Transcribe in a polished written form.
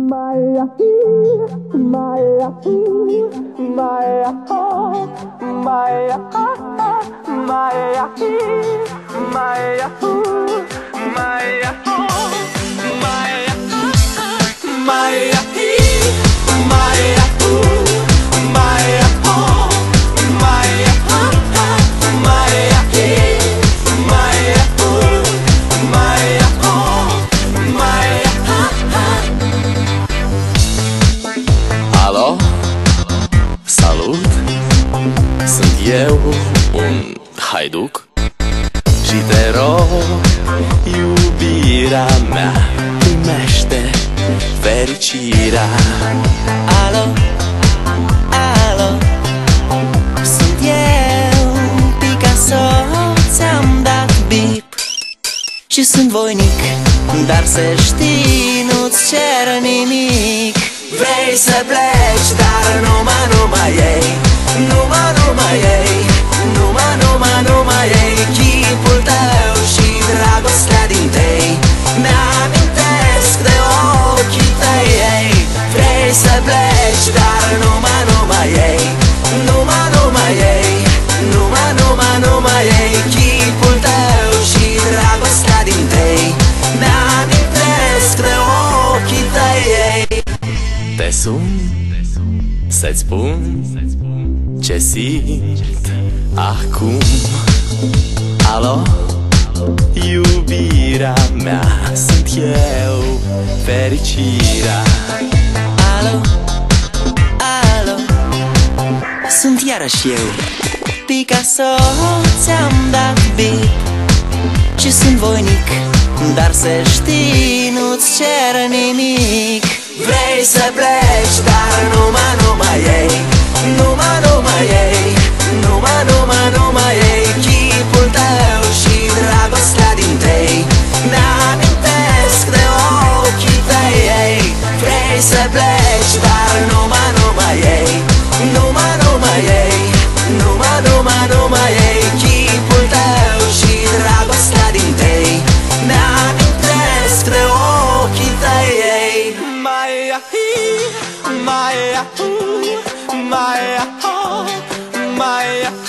Maya, Maya, Maya, Maya, Maya, Maya, Maya, Maya, Alo, salut, sunt eu, un haiduc și te rog, iubirea mea, primește fericirea. Alo, alo, sunt eu, Picasso, ți-am dat bip și sunt voinic, dar să știi, nu-ți cer nimic. Vrei să pleci, dar numai ei, numai ei, numai ei, chipul tău și dragostea din tei mi-amintesc de ochii tăi, ei. Vrei să pleci, dar numai ei, numai ei, numai ei, chipul tău și dragostea din tei mi-amintesc de ochii tăi, ei. Te sun să-ți spun ce simt acum. Alo, iubirea mea, sunt eu, fericirea. Alo, alo, sunt iarăși eu, Picasso, ți-am dat bip și sunt voinic, dar să știi, nu-ți cer nimic. Vrei să pleci, dar numai ei, numai ei, numai ei, chipul tău și dragostea din tei mi-amintesc de ochii tăi, ei. Vrei să pleci, dar numai ei, numai ei, numai ei, chipul tău și dragostea din tei mi-amintesc de ochii tăi, ei. Maya, Maya, Maya, Maya.